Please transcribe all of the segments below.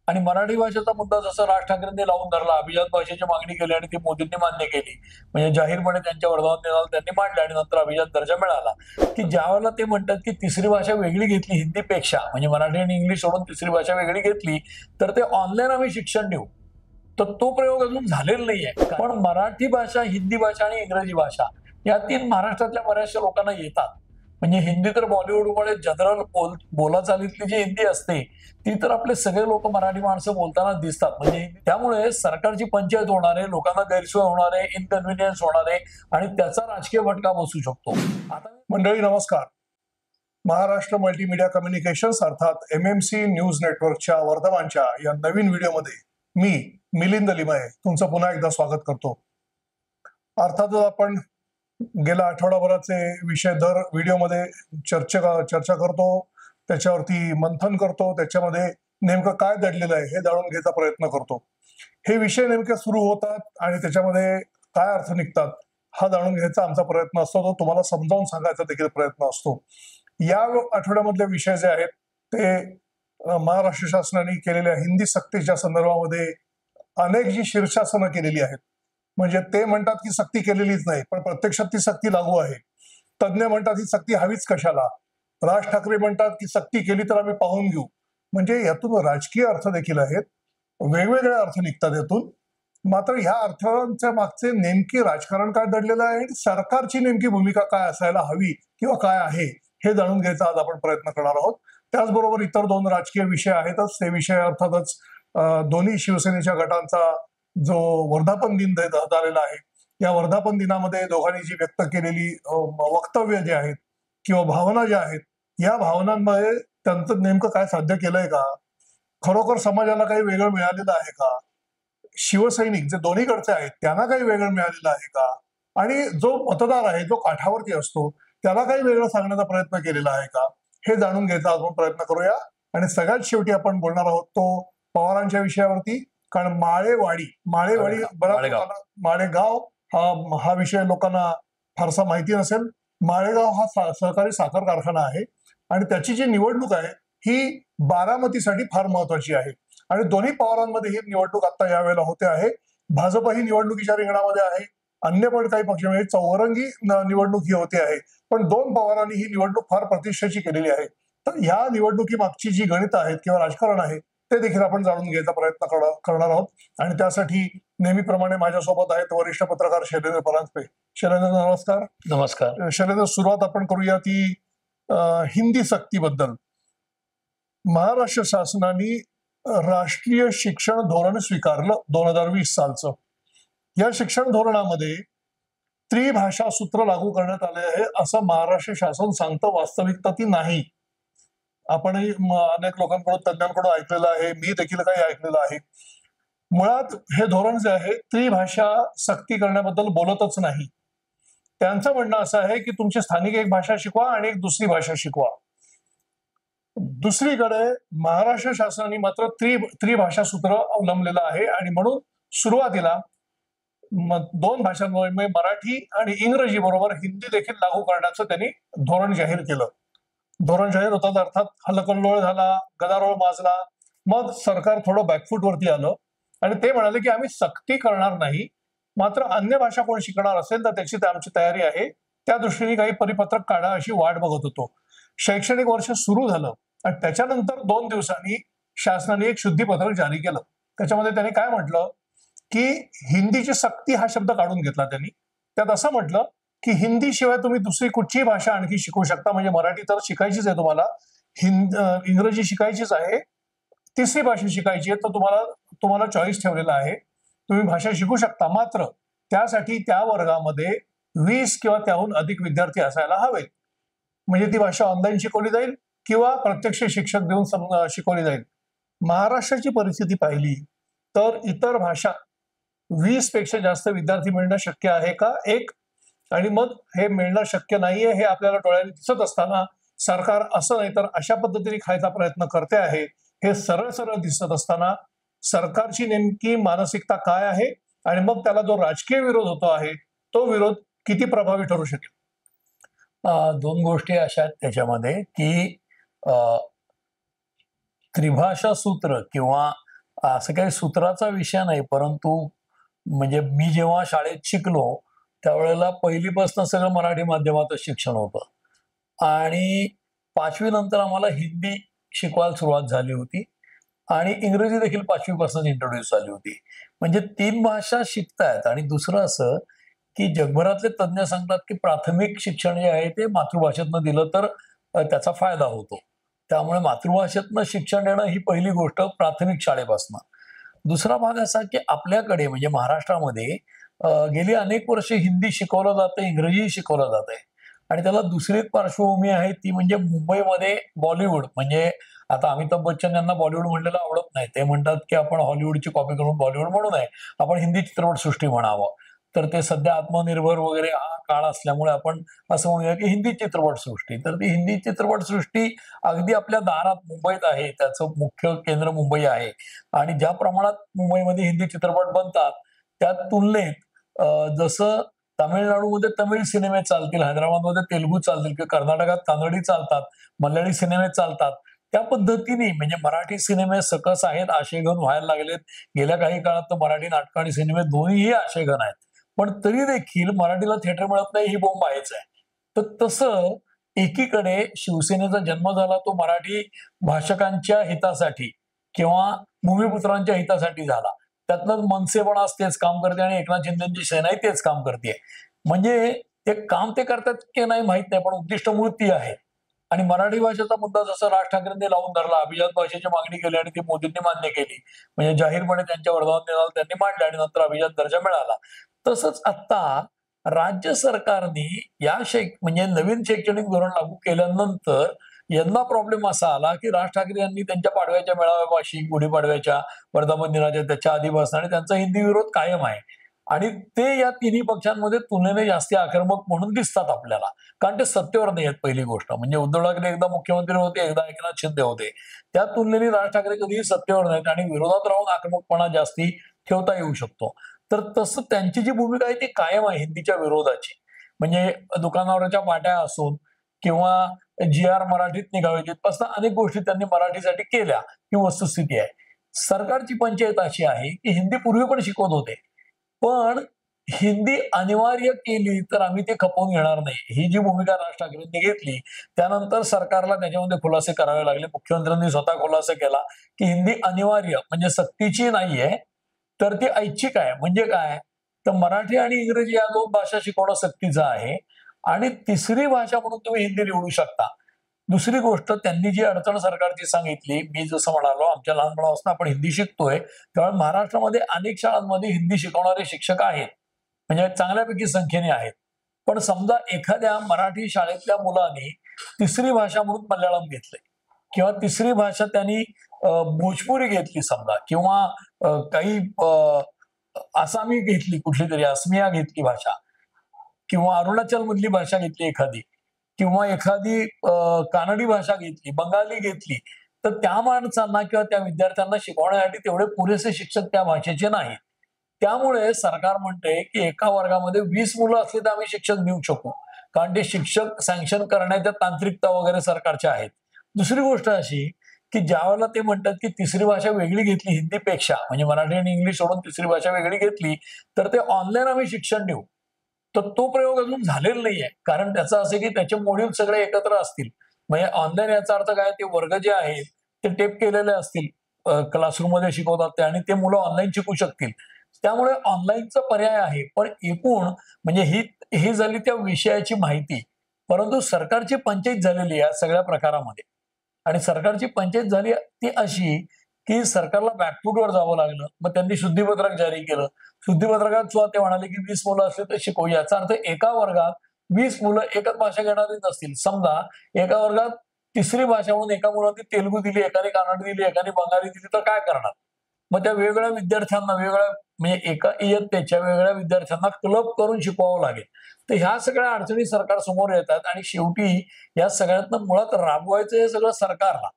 आणि मराठी भाषेचा मुद्दा जसा राज ठाकरेंनी लावून धरला, अभिजात भाषेची मागणी केली आणि ती मोदींनी मान्य केली. म्हणजे जाहीरपणे त्यांच्या वर्धावन दिनाला त्यांनी मांडले आणि नंतर अभिजात दर्जा मिळाला. की ज्यावेळेला ते म्हणतात की तिसरी भाषा वेगळी घेतली हिंदीपेक्षा, म्हणजे मराठी आणि इंग्लिश सोडून तिसरी भाषा वेगळी घेतली, तर ते ऑनलाईन आम्ही शिक्षण देऊ. तर तो प्रयोग अजून झालेला नाहीये. पण मराठी भाषा, हिंदी भाषा आणि इंग्रजी भाषा या तीन महाराष्ट्रातल्या बऱ्याचशा लोकांना येतात. म्हणजे हिंदी तर बॉलिवूडमुळे जनरल बोलाचालीतली जी हिंदी असते ती तर आपले सगळे लोक मराठी माणसं बोलताना दिसतात. म्हणजे त्यामुळे सरकारची पंचायत होणार आहे, लोकांना गैरसोय होणार आहे, इनकन्व्हिनियन्स होणार आहे आणि त्याचा राजकीय फटका बसू शकतो. आता मंडळी नमस्कार. महाराष्ट्र मल्टीमीडिया कम्युनिकेशन्स अर्थात MMC न्यूज नेटवर्कच्या वर्धमानच्या या नवीन व्हिडिओमध्ये मी मिलिंद लिमये तुमचं पुन्हा एकदा स्वागत करतो. अर्थातच आपण गेल्या आठवडाभराचे विषय दर व्हिडिओमध्ये चर्चा करतो, त्याच्यावरती मंथन करतो, त्याच्यामध्ये नेमकं काय दडलेलं आहे हे जाणून घ्यायचा प्रयत्न करतो. हे विषय नेमके सुरू होतात आणि त्याच्यामध्ये काय अर्थ निघतात हा जाणून घ्यायचा आमचा प्रयत्न असतो, तो तुम्हाला समजावून सांगायचा देखील प्रयत्न असतो. या आठवड्यामधले विषय जे आहेत ते महाराष्ट्र शासनाने केलेल्या हिंदी सक्तीच्या संदर्भामध्ये अनेक जी शीर्षासनं केलेली आहेत. म्हणजे ते म्हणतात की सक्ती केलेलीच नाही, पण प्रत्यक्षात ती सक्ती लागू आहे. तज्ज्ञ म्हणतात ही सक्ती हवीच कशाला. राज ठाकरे म्हणतात की सक्ती केली तर आम्ही पाहून घेऊ. म्हणजे यातून राजकीय अर्थ देखील आहेत, वेगवेगळे अर्थ निघतात यातून. मात्र ह्या अर्थांच्या मागचे नेमकी राजकारण काय दडलेलं आहे आणि सरकारची नेमकी भूमिका काय असायला हवी किंवा काय आहे हे जाणून घ्यायचा आज आपण प्रयत्न करणार आहोत. त्याचबरोबर इतर दोन राजकीय विषय आहेतच. ते विषय अर्थातच दोन्ही शिवसेनेच्या गटांचा जो वर्धापन दिन झालेला आहे, या वर्धापन दिनामध्ये दोघांनी जी व्यक्त केलेली वक्तव्य जे आहेत किंवा भावना ज्या आहेत, या भावनांमध्ये त्यांचं नेमकं काय साध्य केलंय का, खरोखर समाजाला काही वेगळं मिळालेलं आहे का, शिवसैनिक जे दोन्हीकडचे आहेत त्यांना काही वेगळं मिळालेलं आहे का, आणि जो मतदार आहे जो काठावरती असतो त्याला काही वेगळं सांगण्याचा प्रयत्न केलेला आहे का, हे जाणून घ्यायचा आपण प्रयत्न करूया. आणि सगळ्यात शेवटी आपण बोलणार आहोत तो पवारांच्या विषयावरती. कारण माळेवाडी बऱ्याच लोकांना माळेगाव हा विषय लोकांना फारसा माहिती नसेल. माळेगाव हा सहकारी साखर कारखाना आहे आणि त्याची जी निवडणूक आहे ही बारामतीसाठी फार महत्वाची आहे. आणि दोन्ही पवारांमध्ये ही निवडणूक आता यावेळेला होते आहे. भाजप ही निवडणुकीच्या रिंगणामध्ये आहे, अन्य पण काही पक्ष म्हणजे चौरंगी निवडणूक ही होते आहे. पण दोन पवारांनी ही निवडणूक फार प्रतिष्ठेची केलेली आहे. तर ह्या निवडणुकी मागची जी गणित आहेत किंवा राजकारण आहे ते देखील आपण जाणून घ्यायचा प्रयत्न करणार आहोत. आणि त्यासाठी नेहमीप्रमाणे माझ्यासोबत आहेत वरिष्ठ पत्रकार शैलेंद्र परांजपे. शैलेंद्र नमस्कार. नमस्कार. शैलेंद्र, सुरुवात आपण करूया ती हिंदी सक्तीबद्दल. महाराष्ट्र शासनाने राष्ट्रीय शिक्षण धोरण स्वीकारलं 2020 सालचं. या शिक्षण धोरणामध्ये त्रिभाषा सूत्र लागू करण्यात आले आहे असं महाराष्ट्र शासन सांगतं. वास्तविकता ती नाही. आपणही अनेक लोकांकडून, तज्ञांकडून ऐकलेलं आहे, मी देखील काही ऐकलेलं आहे. मुळात हे धोरण जे आहे त्रिभाषा सक्ती करण्याबद्दल बोलतच नाही. त्यांचं म्हणणं असं आहे की तुमची स्थानिक एक भाषा शिकवा आणि एक दुसरी भाषा शिकवा. दुसरीकडे महाराष्ट्र शासनाने मात्र त्रिभाषा सूत्र अवलंबलेलं आहे आणि म्हणून सुरुवातीला दोन भाषांमध्ये मराठी आणि इंग्रजी बरोबर हिंदी देखील लागू करण्याचं त्यांनी धोरण जाहीर केलं. धोरण जाहीर होतात अर्थात हल्लकल्लोळ झाला, गदारोळ माजला. मग सरकार थोडं बॅकफूटवरती आलं आणि ते म्हणाले की आम्ही सक्ती करणार नाही, मात्र अन्य भाषा कोण शिकणार असेल तर त्याची आमची तयारी आहे, त्या दृष्टीने काही परिपत्रक काढा अशी वाट बघत होतो. शैक्षणिक वर्ष सुरू झालं आणि त्याच्यानंतर 2 दिवसांनी शासनाने एक शुद्धीपत्रक जारी केलं. त्याच्यामध्ये त्यांनी काय म्हटलं की हिंदीची सक्ती हा शब्द काढून घेतला त्यांनी. त्यात असं म्हटलं की हिंदी शिवाय तुम्ही दुसरी कुठचीही भाषा आणखी शिकू शकता. म्हणजे मराठी तर शिकायचीच आहे तुम्हाला, इंग्रजी शिकायचीच आहे, तिसरी भाषा शिकायची आहे, तर तुम्हाला चॉईस ठेवलेला आहे, तुम्ही भाषा शिकू शकता. मात्र त्यासाठी त्या वर्गामध्ये 20 किंवा त्याहून अधिक विद्यार्थी असायला हवेत. म्हणजे ती भाषा ऑनलाईन शिकवली जाईल किंवा प्रत्यक्ष शिक्षक देऊन शिकवली जाईल. महाराष्ट्राची परिस्थिती पाहिली तर इतर भाषा 20 पेक्षा जास्त विद्यार्थी मिळणं शक्य आहे का? एक. आणि मग हे मिळणं शक्य नाहीये हे आपल्याला डोळ्याने दिसत असताना सरकार असं नाही तर अशा पद्धतीने खायचा प्रयत्न करते आहे हे सरळ सरळ दिसत असताना सरकारची नेमकी मानसिकता काय आहे आणि मग त्याला जो राजकीय विरोध होतो आहे तो विरोध किती प्रभावी ठरू शकेल? दोन गोष्टी अशा आहेत त्याच्यामध्ये की त्रिभाषा सूत्र किंवा असं काही सूत्राचा विषय नाही, परंतु म्हणजे मी जेव्हा शाळेत शिकलो त्यावेळेला पहिलीपासून सगळं मराठी माध्यमातच शिक्षण होतं आणि 5वी नंतर आम्हाला हिंदी शिकवायला सुरुवात झाली होती आणि इंग्रजी देखील 5वी पासून इंट्रोड्यूस झाली होती. म्हणजे 3 भाषा शिकतायत आणि दुसरं असं, की जगभरातले तज्ञ सांगतात, की प्राथमिक शिक्षण जे आहे ते मातृभाषेतनं दिलं तर त्याचा फायदा होतो. त्यामुळे मातृभाषेतनं शिक्षण देणं ही पहिली गोष्ट प्राथमिक शाळेपासून. दुसरा भाग असा, की आपल्याकडे म्हणजे महाराष्ट्रामध्ये गेली अनेक वर्षे हिंदी शिकवलं जातंय, इंग्रजीही शिकवलं जातंय आणि त्याला दुसरी एक पार्श्वभूमी आहे ती म्हणजे मुंबईमध्ये बॉलिवूड म्हणजे आता अमिताभ बच्चन यांना बॉलिवूड म्हणलेलं आवडत नाही. ते म्हणतात, की आपण हॉलिवूडची कॉपी करून बॉलिवूड म्हणू नये. आपण हिंदी चित्रपटसृष्टी म्हणावं. तर ते सध्या आत्मनिर्भर वगैरे हा काळ असल्यामुळे आपण असं म्हणूया, की हिंदी चित्रपटसृष्टी. तर ती हिंदी चित्रपटसृष्टी अगदी आपल्या दारात मुंबईत आहे. त्याचं मुख्य केंद्र मुंबई आहे आणि ज्या प्रमाणात मुंबईमध्ये हिंदी चित्रपट बनतात, त्या तुलनेत जसं तामिळनाडूमध्ये तमिळ सिनेमे चालतील, हैदराबादमध्ये तेलुगू चालतील किंवा कर्नाटकात कानडी चालतात, मल्याळी सिनेमे चालतात. त्या पद्धतीने म्हणजे मराठी सिनेमे सकस आहेत, आशेघन व्हायला लागलेत. गेल्या काही काळात तर मराठी नाटकं आणि सिनेमे दोन्हीही आशेघन आहेत. पण तरी देखील मराठीला थिएटर मिळत नाही ही बोंब आहेच आहे. तर तसं एकीकडे शिवसेनेचा जन्म झाला तो मराठी भाषकांच्या हितासाठी किंवा भूमिपुत्रांच्या हितासाठी झाला. त्यातनं मनसे पण आज तेच काम करते आणि एकनाथ शिंदेची सेनाही तेच काम करते. म्हणजे ते काम ते करतात की नाही माहित नाही, पण उद्दिष्ट मूळ ती आहे. आणि मराठी भाषेचा मुद्दा जसा राज ठाकरेंनी लावून धरला, अभिजात भाषेची मागणी केली आणि ती मोदींनी मान्य केली. म्हणजे जाहीरपणे त्यांच्या वर्धावन दिनाला त्यांनी मांडले आणि नंतर अभिजात दर्जा मिळाला. तसंच आता राज्य सरकारने या म्हणजे नवीन शैक्षणिक धोरण लागू केल्यानंतर यंदा प्रॉब्लेम असा आला, की राज ठाकरे यांनी त्यांच्या पाडव्याच्या मेळाव्यापाशी, गुढीपाडव्याच्या, वर्धापन दिनाच्या त्याच्या आधीपासून आणि त्यांचा हिंदी विरोध कायम आहे. आणि ते या तिन्ही पक्षांमध्ये तुलनेने जास्ती आक्रमक म्हणून दिसतात आपल्याला. कारण ते सत्तेवर नाही आहेत पहिली गोष्ट. म्हणजे उद्धव ठाकरे एकदा मुख्यमंत्री होते, एकदा एकनाथ शिंदे होते. त्या तुलनेने राज ठाकरे कधीही सत्तेवर नाहीत आणि विरोधात राहून आक्रमकपणा जास्ती ठेवता येऊ शकतो. तर तसं त्यांची जी भूमिका आहे ती कायम आहे हिंदीच्या विरोधाची. म्हणजे दुकानावरच्या पाट्या असून किंवा जी.आर. मराठीत निघावे जिथपासून अनेक गोष्टी त्यांनी मराठीसाठी केल्या ही वस्तुस्थिती आहे. सरकारची पंचायत अशी आहे की हिंदी पूर्वी पण शिकवत होते. पण हिंदी अनिवार्य केली तर आम्ही ते खपवून घेणार नाही. ही जी भूमिका राज ठाकरेंनी घेतली, त्यानंतर सरकारला त्याच्यामध्ये खुलासे करावे लागले. मुख्यमंत्र्यांनी स्वतः खुलासा केला, की हिंदी अनिवार्य म्हणजे सक्तीची नाहीये, तर ती ऐच्छिक आहे. म्हणजे काय? तर मराठी आणि इंग्रजी या 2 भाषा शिकवणं सक्तीचं आहे आणि तिसरी भाषा म्हणून तुम्ही हिंदी निवडू शकता. दुसरी गोष्ट त्यांनी जी अडचण सरकारची सांगितली, मी जसं म्हणालो आमच्या लहानपणापासून आपण हिंदी शिकतोय, त्यामुळे महाराष्ट्रामध्ये अनेक शाळांमध्ये हिंदी शिकवणारे शिक्षक आहेत. म्हणजे चांगल्यापैकी संख्येने आहेत. पण समजा एखाद्या मराठी शाळेतल्या मुलाने तिसरी भाषा म्हणून मल्याळम घेतलंय किंवा तिसरी भाषा त्यांनी भोजपुरी घेतली समजा किंवा काही आसामी घेतली, कुठली तरी अस्मिया घेतली भाषा किंवा अरुणाचल मधली भाषा घेतली एखादी किंवा एखादी कानडी भाषा घेतली, बंगाली घेतली, तर त्या माणसांना किंवा त्या विद्यार्थ्यांना शिकवण्यासाठी तेवढे पुरेसे शिक्षक त्या भाषेचे नाहीत. त्यामुळे सरकार म्हणते की एका वर्गामध्ये 20 मुलं असली तर आम्ही शिक्षक देऊ शकू. कारण ते शिक्षक सँक्शन करण्याच्या तांत्रिकता वगैरे सरकारच्या आहेत. दुसरी गोष्ट अशी की ज्यावेळेला ते म्हणतात की तिसरी भाषा वेगळी घेतली हिंदीपेक्षा म्हणजे मराठी आणि इंग्लिश सोडून तिसरी भाषा वेगळी घेतली, तर ते ऑनलाईन आम्ही शिक्षण देऊ. तर तो प्रयोग अजून झालेला नाहीये. कारण त्याचं असं की त्याचे मॉड्यूल सगळे एकत्र असतील. म्हणजे ऑनलाईन याचा अर्थ काय ते वर्ग जे आहेत ते टेप केलेले असतील. क्लासरूममध्ये शिकवतात ते आणि ते मुलं ऑनलाईन शिकू शकतील. त्यामुळे ऑनलाईनचा पर्याय आहे. पण एकूण म्हणजे ही झाली त्या विषयाची माहिती. परंतु सरकारची पंचाईत झालेली आहे या सगळ्या प्रकारामध्ये. आणि सरकारची पंचाईत झाली ती अशी की सरकारला बॅकफूटवर जावं लागलं. मग त्यांनी शुद्धीपत्रक जारी केलं. शुद्धीपत्रकात सुद्धा ते म्हणाले की 20 मुलं असले तर शिकवू. याचा अर्थ एका वर्गात 20 मुलं एकच भाषा घेणारी नसतील. समजा एका वर्गात तिसरी भाषा म्हणून एका मुलाने तेलुगू दिली, एकाने कानडी दिली, एकाने बंगाली दिली तर काय करणार? मग त्या वेगवेगळ्या विद्यार्थ्यांना वेगळ्या म्हणजे एका इयत्तेच्या वेगळ्या विद्यार्थ्यांना क्लब करून शिकवावं लागेल. तर ह्या सगळ्या अडचणी सरकार समोर येतात आणि शेवटी या सगळ्यातनं मुळात राबवायचं हे सगळं सरकारला.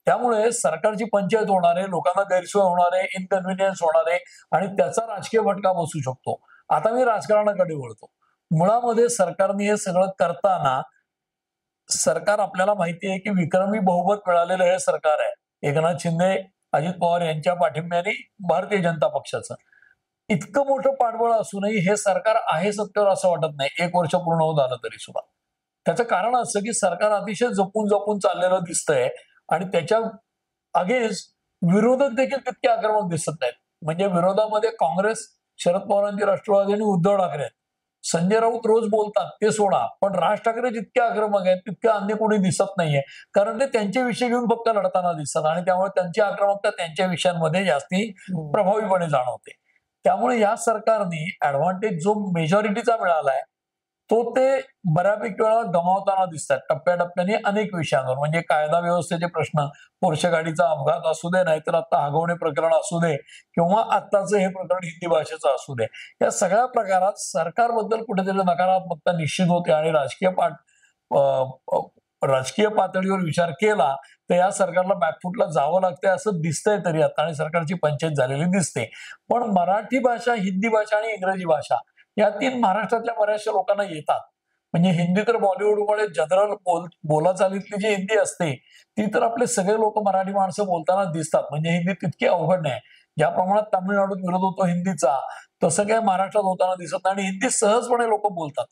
त्यामुळे सरकारची पंचायत होणार आहे, लोकांना गैरसोय होणार आहे, इनकन्व्हिनियन्स होणार आहे आणि त्याचा राजकीय फटका बसू शकतो. आता मी राजकारणाकडे वळतो. मुळामध्ये सरकारने हे सगळं करताना सरकार आपल्याला माहिती आहे की विक्रमी बहुमत मिळालेलं हे सरकार आहे. एकनाथ शिंदे अजित पवार यांच्या पाठिंब्याने भारतीय जनता पक्षाचं. इतकं मोठं पाठबळ असूनही हे सरकार आहे सत्तेवर असं वाटत नाही, 1 वर्ष पूर्ण होत आलं तरी सुद्धा. त्याचं कारण असं की सरकार अतिशय जपून जपून चाललेलं दिसतंय आणि त्याच्या अगेन्स्ट विरोधक देखील तितके आक्रमक दिसत नाहीत. म्हणजे विरोधामध्ये काँग्रेस, शरद पवारांची राष्ट्रवादी आणि उद्धव ठाकरे आहेत. संजय राऊत रोज बोलतात ते सोडा, पण राज ठाकरे जितके आक्रमक आहेत तितके अन्य कोणी दिसत नाहीये, कारण ते त्यांचे विषय घेऊन फक्त लढताना दिसतात आणि त्यामुळे त्यांची आक्रमकता त्यांच्या विषयांमध्ये जास्ती प्रभावीपणे जाणवते. त्यामुळे या सरकारने ऍडव्हान्टेज जो मेजॉरिटीचा मिळालाय तो ते बऱ्यापैकी वेळा गमावताना दिसतात टप्प्याटप्प्याने अनेक विषयांवर. म्हणजे कायदा व्यवस्थेचे प्रश्न, पोरशे गाडीचा अपघात असू दे, नाहीतर आता हगवणे प्रकरण असू दे, किंवा आत्ताचं हे प्रकरण हिंदी भाषेचं असू दे, या सगळ्या प्रकारात सरकारबद्दल कुठेतरी नकारात्मकता निश्चित होते आणि राजकीय पातळीवर विचार केला तर या सरकारला बॅकफुटला जावं लागतंय असं दिसतंय तरी आता, आणि सरकारची पंचायत झालेली दिसते. पण मराठी भाषा, हिंदी भाषा आणि इंग्रजी भाषा या 3 महाराष्ट्रातल्या बऱ्याचशा लोकांना येतात. म्हणजे हिंदी तर बॉलिवूडमुळे जनरल बोलाचालीतली जी हिंदी असते ती तर आपले सगळे लोक मराठी माणसं बोलताना दिसतात. म्हणजे हिंदी तितकी अवघड नाही. ज्या प्रमाणात तामिळनाडूत विरोध होतो हिंदीचा, तसं काय महाराष्ट्रात होताना दिसत नाही आणि हिंदी सहजपणे लोक बोलतात.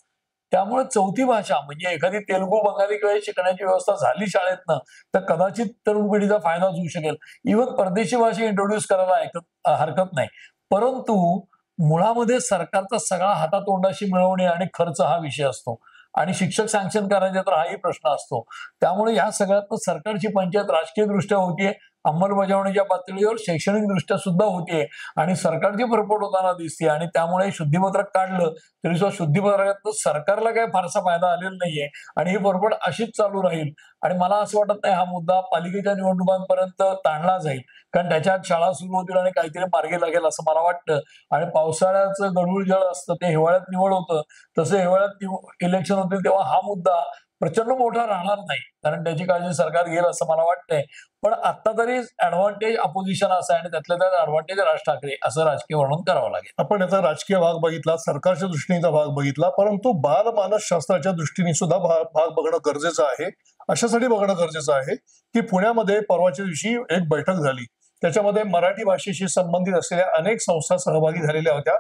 त्यामुळे चौथी भाषा म्हणजे एखादी तेलुगू, बंगाली किंवा शिकण्याची व्यवस्था झाली शाळेतनं तर कदाचित तरुण पिढीचा फायदा होऊ शकेल. इव्हन परदेशी भाषा इंट्रोड्यूस करायला हरकत नाही. परंतु मुळामध्ये सरकारचा सगळा हातातोंडाशी मिळवणे आणि खर्च हा विषय असतो आणि शिक्षक सँक्शन करायचे तर हाही प्रश्न असतो. त्यामुळे या सगळ्यात सरकारची पंचायत राजकीय दृष्ट्या होतीये, अंमलबजावणीच्या पातळीवर शैक्षणिक दृष्ट्या सुद्धा होतीये आणि सरकारची फरफट होताना दिसते. आणि त्यामुळे शुद्धीपत्रक काढलं तरी सुद्धा शुद्धीपत्रकात सरकारला काही फारसा फायदा आलेला नाहीये आणि ही फरफट अशीच चालू राहील. आणि मला असं वाटत नाही हा मुद्दा पालिकेच्या निवडणुकांपर्यंत ताणला जाईल, कारण त्याच्यात शाळा सुरू होतील आणि काहीतरी मार्गी लागेल असं मला वाटतं. आणि पावसाळ्याचं गढूळ जळ असतं ते हिवाळ्यात निवड होतं, तसं हिवाळ्यात इलेक्शन होतील तेव्हा हा मुद्दा प्रचंड मोठा राहणार नाही, कारण त्याची काळजी सरकार घेईल असं मला वाटतंय. पण आता तरी ऍडव्हान्टेज अपोजिशन असं आहे आणि त्यातल्या त्यात ऍडव्हान्टेज राज ठाकरे असं राजकीय वर्णन करावं लागेल. आपण याचा राजकीय भाग बघितला, सरकारच्या दृष्टीचा भाग बघितला, परंतु बालमानसशास्त्राच्या दृष्टीने सुद्धा भाग बघणं गरजेचं आहे. अशासाठी बघणं गरजेचं आहे की पुण्यामध्ये परवाच्या दिवशी एक बैठक झाली, त्याच्यामध्ये मराठी भाषेशी संबंधित असलेल्या अनेक संस्था सहभागी झालेल्या होत्या.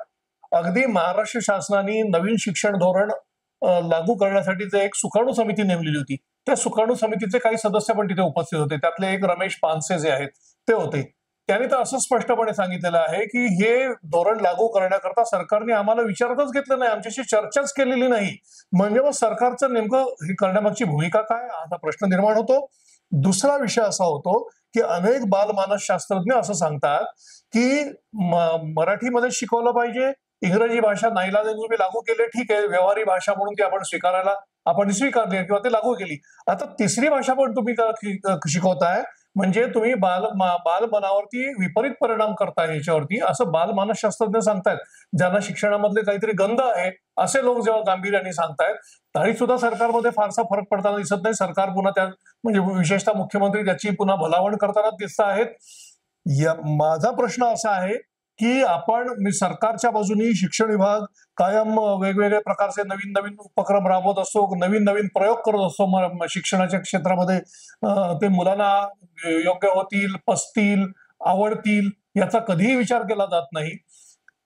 अगदी महाराष्ट्र शासनाने नवीन शिक्षण धोरण लागू करण्यासाठीच एक सुकाणू समिती नेमलेली होती. त्या सुकाणू समितीचे काही सदस्य पण तिथे उपस्थित होते. त्यातले एक रमेश पानसे जे आहेत ते होते. त्यांनी तर असं स्पष्टपणे सांगितलेलं आहे की हे धोरण लागू करण्याकरता सरकारने आम्हाला विचारतच घेतलं नाही, आमच्याशी चर्चाच केलेली नाही. म्हणजे मग सरकारचं नेमकं हे करण्यामागची भूमिका काय, असा प्रश्न निर्माण होतो. दुसरा विषय असा होतो की अनेक बालमानसशास्त्रज्ञ असं सांगतात की मराठीमध्ये शिकवलं पाहिजे, इंग्रजी भाषा नाईलाजाने तुम्ही लागू केले, ठीक आहे, व्यवहारी भाषा म्हणून ती आपण स्वीकारली किंवा ती लागू केली. आता तिसरी भाषा पण तुम्ही शिकवताय, म्हणजे तुम्ही बालमनावरती विपरीत परिणाम करताय याच्यावरती, असं बालमानसशास्त्रज्ञ सांगतायत. ज्यांना शिक्षणामधले काहीतरी गंध आहे असे लोक जेव्हा गांभीर्याने सांगतायत तरी सुद्धा सरकारमध्ये फारसा फरक पडताना दिसत नाही. सरकार पुन्हा त्या म्हणजे विशेषतः मुख्यमंत्री त्याची पुन्हा भलावण करताना दिसत आहेत. माझा प्रश्न असा आहे की मी सरकारच्या बाजूनी शिक्षण विभाग कायम वेगवेगळ्या प्रकारचे नवीन नवीन उपक्रम राबवत असतो, नवीन नवीन प्रयोग करत असतो शिक्षणाच्या क्षेत्रामध्ये. ते मुलांना योग्य होतील, पसतील, आवडतील याचा कधीही विचार केला जात नाही.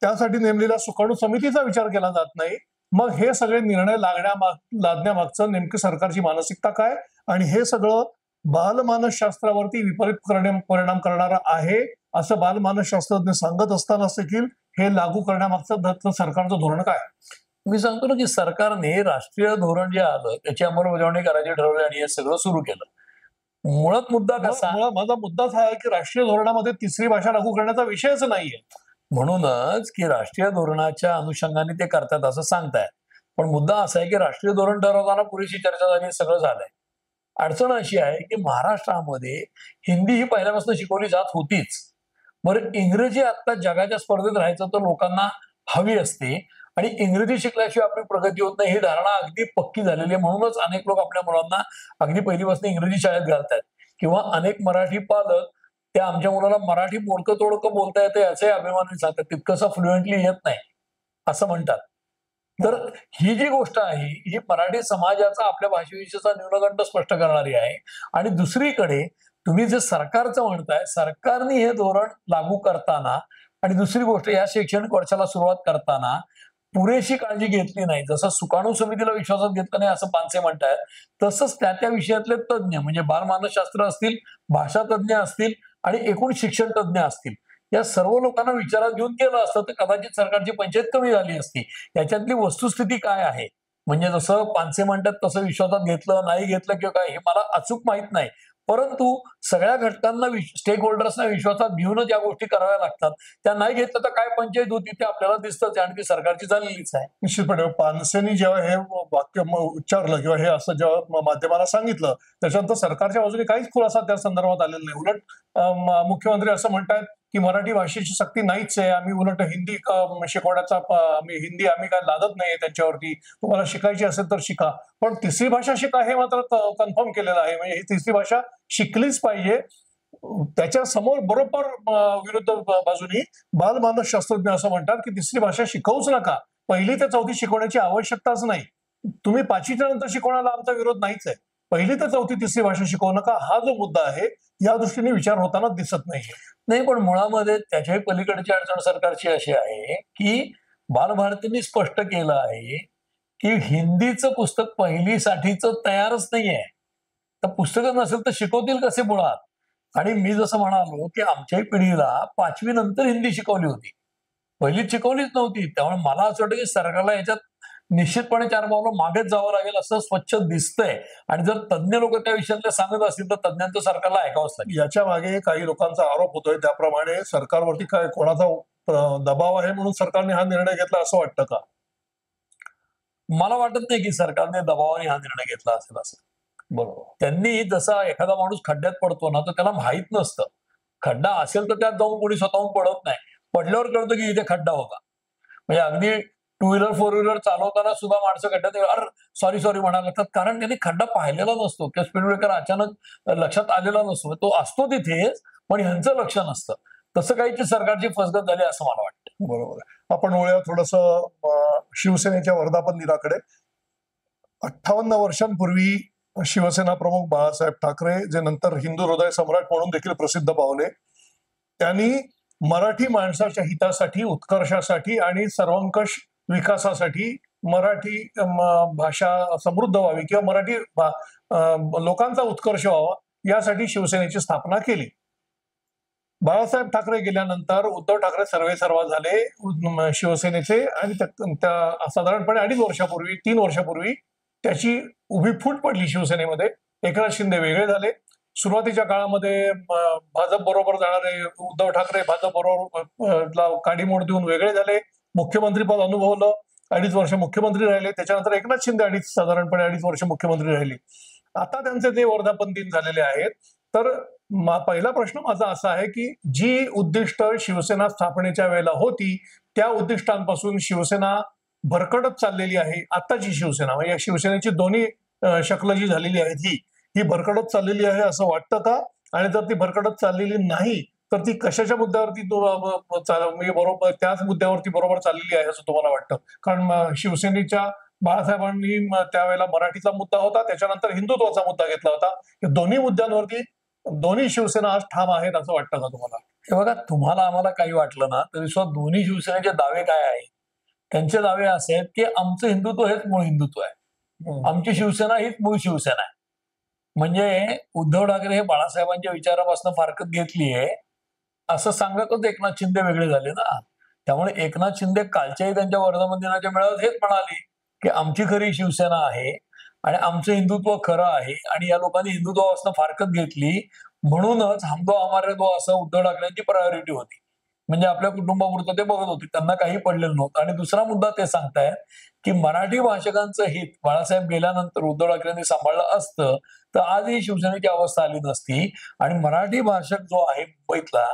त्यासाठी नेमलेल्या सुकाणू समितीचा विचार केला जात नाही. मग हे सगळे निर्णय लादण्यामागचं नेमकी सरकारची मानसिकता काय, आणि हे सगळं बालमानसशास्त्रावरती विपरीत परिणाम करणारा आहे असं बालमानसशास्त्रज्ञ सांगत असताना देखील हे लागू करण्यामागचं सरकारचं धोरण काय? मी सांगतो ना की सरकारने राष्ट्रीय धोरण जे आलं त्याची अंमलबजावणी करायची ठरवली आणि हे सगळं सुरू केलं. मुळात मुद्दा कसा, माझा मुद्दाच हा आहे की राष्ट्रीय धोरणामध्ये तिसरी भाषा लागू करण्याचा विषयच नाहीये. म्हणूनच की राष्ट्रीय धोरणाच्या अनुषंगाने ते करतात असं सांगतायत. पण मुद्दा असा आहे की राष्ट्रीय धोरण ठरवताना पुरेशी चर्चा झाली, सगळं झालंय. अडचण अशी आहे की महाराष्ट्रामध्ये हिंदी ही पहिल्यापासून शिकवली जात होतीच. बरं, इंग्रजी आता जगाच्या स्पर्धेत राहायचं तर लोकांना हवी असते आणि इंग्रजी शिकल्याशिवाय आपली प्रगती होत नाही ही धारणा अगदी पक्की झालेली आहे. म्हणूनच अनेक लोक आपल्या मुलांना अगदी पहिलीपासून इंग्रजी शाळेत घालतात, किंवा अनेक मराठी पालक त्या आमच्या मुलाला मराठी मोडकं तोडकं बोलता येतं याचाही अभिमानाने सांगतात, तितकंसं फ्लुएंटली येत नाही असं म्हणतात. तर ही जी गोष्ट आहे ही मराठी समाजाचा आपल्या भाषेविषयीचा न्यूनगंड स्पष्ट करणारी आहे. आणि दुसरीकडे तुम्ही जे सरकारचं म्हणताय, सरकारने हे धोरण लागू करताना आणि दुसरी गोष्ट या शैक्षणिक वर्षाला सुरुवात करताना पुरेशी काळजी घेतली नाही. जसं सुकाणू समितीला विश्वासात घेतलं नाही असं पानसे म्हणतायत, तसंच त्या विषयातले तज्ज्ञ म्हणजे बालमानसशास्त्र असतील, भाषा तज्ज्ञ असतील आणि एकूण शिक्षण तज्ज्ञ असतील. या सर्व लोकांना विचारात घेऊन केलं असतं तर कदाचित सरकारची पंचायत कमी झाली असती. याच्यातली वस्तुस्थिती काय आहे? म्हणजे जसं पानसे म्हणतात तसं विश्वासात घेतलं, नाही घेतलं किंवा काय हे मला अचूक माहीत नाही. परंतु सगळ्या घटकांना स्टेक होल्डर्सना विश्वासात घेऊनच या गोष्टी कराव्या लागतात. त्या नाही घेतलं तर काय पंचायत होती ते आपल्याला दिसतंच आणि ती सरकारची झालेलीच आहे. निश्चितपणे पानसेनी जेव्हा हे वाक्य उच्चारलं किंवा हे असं जेव्हा माध्यमाला सांगितलं, त्याच्यानंतर सरकारच्या बाजूने काहीच खुलासा त्या संदर्भात आलेला नाही. उलट मुख्यमंत्री असं म्हणतात की मराठी भाषेची सक्ती नाहीच आहे, आम्ही उलट हिंदी शिकवण्याचा हिंदी आम्ही काय लादत नाहीये त्यांच्यावरती, तुम्हाला शिकायची असेल तर शिका. पण तिसरी भाषा शिका हे मात्र कन्फर्म केलेलं आहे. म्हणजे ही तिसरी भाषा शिकलीच पाहिजे. त्याच्या समोर बरोबर विरुद्ध बाजूनी बालमानस शास्त्रज्ञ असं म्हणतात की तिसरी भाषा शिकवूच नका, 1ली ते 4थी शिकवण्याची आवश्यकताच नाही. तुम्ही 5वीच्या नंतर शिकवण्याला आमचा विरोध नाहीच आहे. 1ली ते 4थी तिसरी भाषा शिकवू नका हा जो मुद्दा आहे या दृष्टीने विचार होताना दिसत नाहीये. नाही, पण मुळामध्ये त्याच्याही पलीकडची अडचण सरकारची अशी आहे की बालभारतीने स्पष्ट केलं आहे की हिंदीचं पुस्तक पहिलीसाठीचं तयारच नाहीये. तर पुस्तकं नसेल तर शिकवतील कसे मुळात? आणि मी जसं म्हणालो की आमच्याही पिढीला 5वी नंतर हिंदी शिकवली होती, पहिलीच शिकवलीच नव्हती. त्यामुळे मला असं वाटतं की सरकारला याच्यात निश्चितपणे 4 पावलं मागेच जावं लागेल असं स्वच्छ दिसतंय. आणि जर तज्ज्ञ लोक त्या विषयातले सांगत असतील तर तज्ज्ञांचं सरकारला ऐकावंच लागेल. याच्या मागे काही लोकांचा आरोप होतोय त्याप्रमाणे सरकारवरती काय कोणाचा दबाव आहे म्हणून सरकारने हा निर्णय घेतला असं वाटतं का? मला वाटत नाही की सरकारने दबावाने हा निर्णय घेतला असेल असं. बरोबर. त्यांनी जसा एखादा माणूस खड्ड्यात पडतो ना तर त्याला माहित नसतं. खड्डा असेल तर त्यात जाऊन कोणी स्वतःहून पडत नाही. पडल्यावर कळतं की इथे खड्डा होता. म्हणजे अगदी 2 व्हीलर 4 व्हीलर चालवताना सुद्धा माणसं खड्ड्यात अरे सॉरी म्हणायला लागतात, कारण त्यांनी खड्डा पाहिलेला नसतो किंवा स्पीड ब्रेकर अचानक लक्षात आलेला नसतो. तो असतो तिथेच पण ह्यांचं लक्ष नसतं. तसं काही सरकारची फसगत झाली असं मला वाटतं. बरोबर आहे. आपण वळूया थोडस शिवसेनेच्या वर्धापन दिनाकडे. 58 वर्षांपूर्वी शिवसेना प्रमुख बाळासाहेब ठाकरे, जे नंतर हिंदू हृदय सम्राट म्हणून देखील प्रसिद्ध पावले, त्यांनी मराठी माणसाच्या हितासाठी, उत्कर्षासाठी आणि सर्वंकष विकासासाठी मराठी भाषा समृद्ध व्हावी किंवा मराठी लोकांचा उत्कर्ष व्हावा यासाठी शिवसेनेची स्थापना केली. बाळासाहेब ठाकरे गेल्यानंतर उद्धव ठाकरे सर्वेसर्वा झाले शिवसेनेचे आणि त्या साधारणपणे 3 वर्षापूर्वी त्याची उभी फूट पडली शिवसेनेमध्ये. एकनाथ शिंदे वेगळे झाले. सुरुवातीच्या काळामध्ये भाजप बरोबर जाणारे उद्धव ठाकरे भाजप बरोबर काडीमोड देऊन वेगळे झाले. मुख्यमंत्रीपद अनुभवलं, 2.5 वर्ष मुख्यमंत्री राहिले. त्याच्यानंतर एकनाथ शिंदे साधारणपणे 2.5 वर्ष मुख्यमंत्री राहिले. आता त्यांचे ते वर्धापन दिन झालेले आहेत. तर पहिला प्रश्न माझा असा आहे की जी उद्दिष्ट शिवसेना स्थापनेच्या वेळेला होती त्या उद्दिष्टांपासून शिवसेना भरकटत चाललेली आहे. आताची शिवसेना म्हणजे शिवसेनेची दोन्ही शक्ल जी झालेली आहे ही भरकटत चाललेली आहे असं वाटतं का? आणि जर ती भरकटत चाललेली नाही तर ती कशाच्या मुद्द्यावरती म्हणजे बरोबर त्याच मुद्द्यावरती बरोबर चाललेली आहे असं तुम्हाला वाटतं? कारण शिवसेनेच्या बाळासाहेबांनी त्यावेळेला मराठीचा मुद्दा होता, त्याच्यानंतर हिंदुत्वाचा मुद्दा घेतला होता. या दोन्ही मुद्द्यांवरती दोन्ही शिवसेना आज ठाम आहेत असं वाटतं का तुम्हाला? हे बघा, तुम्हाला आम्हाला काही वाटलं ना तरी सुद्धा दोन्ही शिवसेनेचे दावे काय आहेत? त्यांचे दावे असे आहेत की आमचं हिंदुत्व हेच मूळ हिंदुत्व आहे, आमची शिवसेना हीच मूळ शिवसेना आहे. म्हणजे उद्धव ठाकरे हे बाळासाहेबांच्या विचारापासून फारकत घेतलीये असं सांगतच एकनाथ शिंदे वेगळे झाले ना. त्यामुळे एकनाथ शिंदे कालच्याही त्यांच्या वर्धापन दिनाच्या मेळाव्यात हेच म्हणाले की आमची खरी शिवसेना आहे आणि आमचं हिंदुत्व खरं आहे आणि या लोकांनी हिंदुत्वापासून फारकत घेतली म्हणूनच हम दो हमारे दो असं उद्धव ठाकरेंची प्रायोरिटी होती. म्हणजे आपल्या कुटुंबापुरतं ते बघत होते, त्यांना काही पडलेलं नव्हतं. आणि दुसरा मुद्दा ते सांगतायत की मराठी भाषकांचं हित बाळासाहेब गेल्यानंतर उद्धव ठाकरेंनी सांभाळलं असतं तर आज ही शिवसेनेची अवस्था आली नसती. आणि मराठी भाषक जो आहे मुंबईतला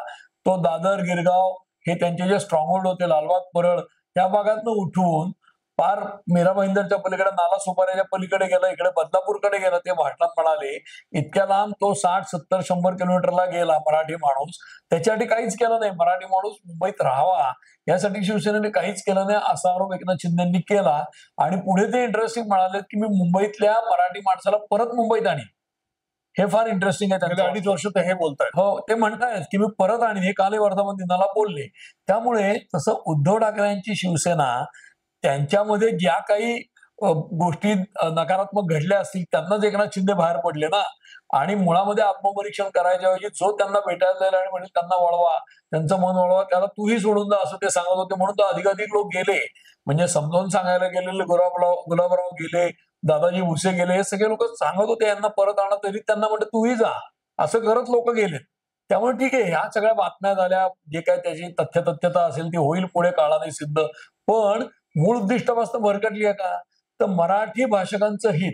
तो दादर गिरगाव हे त्यांचे जे स्ट्रॉंग होल्ड होते लालबाग परळ त्या भागातनं उठून पार मीरा भाईंदरच्या पलीकडे नाला सुपाऱ्याच्या पलीकडे गेला, इकडे बदलापूरकडे गेला. ते भाषणात म्हणाले इतक्या लांब तो 60-70-100 किलोमीटरला गेला मराठी माणूस, त्याच्यासाठी काहीच केलं नाही. मराठी माणूस मुंबईत राहावा यासाठी शिवसेनेने काहीच केलं नाही असा आरोप एकनाथ शिंदेंनी केला. आणि पुढे ते इंटरेस्टिंग म्हणाले की मी मुंबईतल्या मराठी माणसाला परत मुंबईत आणीन. हे फार इंटरेस्टिंग आहे गेले त्यांचं. 2.5 वर्ष ते हे बोलतायत. हो, ते म्हणतायत की मी परत आणीन, हे कालही वर्धापन दिनाला बोलले. त्यामुळे तसं उद्धव ठाकरेंची शिवसेना त्यांच्यामध्ये ज्या काही गोष्टी नकारात्मक घडल्या असतील त्यांनाच एकनाथ शिंदे बाहेर पडले ना. आणि मुळामध्ये आत्मपरीक्षण करायच्या ऐवजी जो त्यांना भेटायला जाईल आणि म्हणजे त्यांना वळवा, त्यांचं मन वळवा, त्याला तूही सोडून जा असं ते सांगत होते. म्हणून तर अधिकाधिक लोक गेले. म्हणजे समजावून सांगायला गेलेले गुलाबराव गेले, दादाजी भुसे गेले, हे सगळे लोक सांगत होते यांना परत आणा, तरी त्यांना म्हणते तूही जा असं करत लोक गेले. त्यामुळे ठीक आहे, ह्या सगळ्या बातम्या झाल्या, जे काय त्याची तथ्यता असेल ती होईल पुढे काळाने सिद्ध. पण मूळ उद्दिष्टापासून भरकटली आहे का? तर मराठी भाषकांचं हित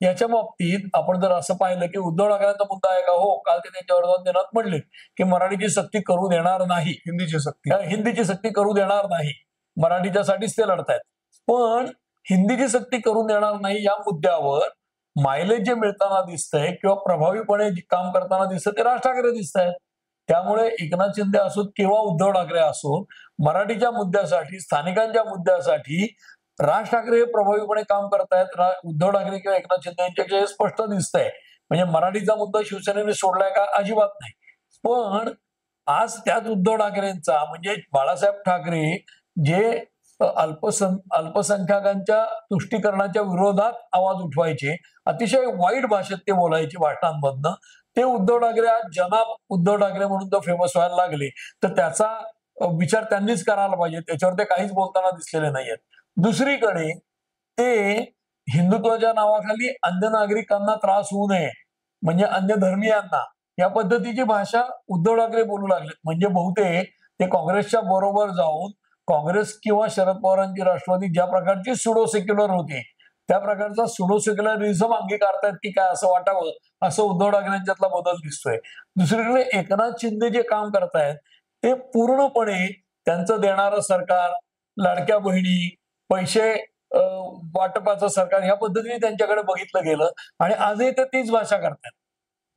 याच्या बाबतीत आपण जर असं पाहिलं की उद्धव ठाकरेंचा मुद्दा आहे का? हो, काल ते त्यांच्या वर्धापन दिनात म्हणले की मराठीची सक्ती करू देणार नाही, हिंदीची सक्ती. हिंदीची सक्ती करू देणार नाही, मराठीच्यासाठीच ते लढतायत. पण हिंदीची सक्ती करून देणार नाही या मुद्द्यावर मायलेज जे मिळताना दिसतंय किंवा प्रभावीपणे जे काम करताना दिसतं ते राज ठाकरे दिसत आहेत. त्यामुळे एकनाथ शिंदे असोत किंवा उद्धव ठाकरे असोत, मराठीच्या मुद्द्यासाठी, स्थानिकांच्या मुद्द्यासाठी राज ठाकरे हे प्रभावीपणे काम करतायत. उद्धव ठाकरे किंवा एकनाथ शिंदे यांच्याकडे हे स्पष्ट दिसतंय. म्हणजे मराठीचा मुद्दा शिवसेनेने सोडलाय का? अजिबात नाही. पण आज त्याच उद्धव ठाकरेंचा म्हणजे बाळासाहेब ठाकरे जे अल्पसंख्याकांच्या तुष्टीकरणाच्या विरोधात आवाज उठवायचे, अतिशय वाईट भाषेत ते बोलायचे भाषणांमधनं, ते उद्धव ठाकरे आज जनाब उद्धव ठाकरे म्हणून तो फेमस व्हायला लागले. तर त्याचा विचार त्यांनीच करायला पाहिजे. त्याच्यावर ते काहीच बोलताना दिसलेले नाहीयेत. दुसरीकडे ते हिंदुत्वाच्या नावाखाली अन्य नागरिकांना त्रास होऊ नये, म्हणजे अन्य धर्मीयांना, या पद्धतीची भाषा उद्धव ठाकरे बोलू लागले. म्हणजे बहुतेक ते काँग्रेसच्या बरोबर जाऊन काँग्रेस किंवा शरद पवारांची राष्ट्रवादी ज्या प्रकारची सुडो सेक्युलर होती त्या प्रकारचा सुडो सेक्युलरिझम अंगीकारतायत की काय असं वाटावं, असं उद्धव ठाकरेंच्यातला बदल दिसतोय. दुसरीकडे एकनाथ शिंदे जे काम करतायत ते पूर्णपणे त्यांचं देणारं सरकार, लाडक्या बहिणी, पैसे वाटपाचं सरकार, ह्या पद्धतीने त्यांच्याकडे बघितलं गेलं आणि आजही ते तीच भाषा करतायत.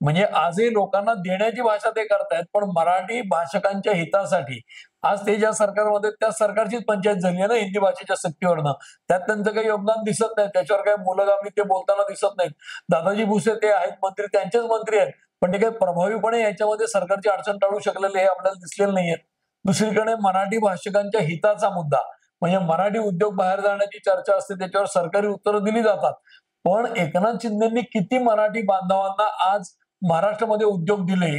म्हणजे आजही लोकांना देण्याची भाषा ते करतायत, पण मराठी भाषकांच्या हितासाठी आज ते ज्या सरकारमध्ये त्या सरकारचीच पंचायत झाली आहे ना हिंदी भाषेच्या सक्तीवरनं. त्यात त्यांचं काही योगदान दिसत नाही, त्याच्यावर काही मुलगामी ते बोलताना दिसत नाहीत. दादाजी भुसे ते आहेत मंत्री, त्यांचेच मंत्री आहेत, पण ते काही प्रभावीपणे याच्यामध्ये सरकारची अडचण टाळू शकलेले हे आपल्याला दिसलेले नाहीये. दुसरीकडे मराठी भाषकांच्या हिताचा मुद्दा म्हणजे मराठी उद्योग बाहेर जाण्याची चर्चा असते, त्याच्यावर सरकारी उत्तरं दिली जातात. पण एकनाथ शिंदेंनी किती मराठी बांधवांना आज महाराष्ट्रामध्ये उद्योग दिले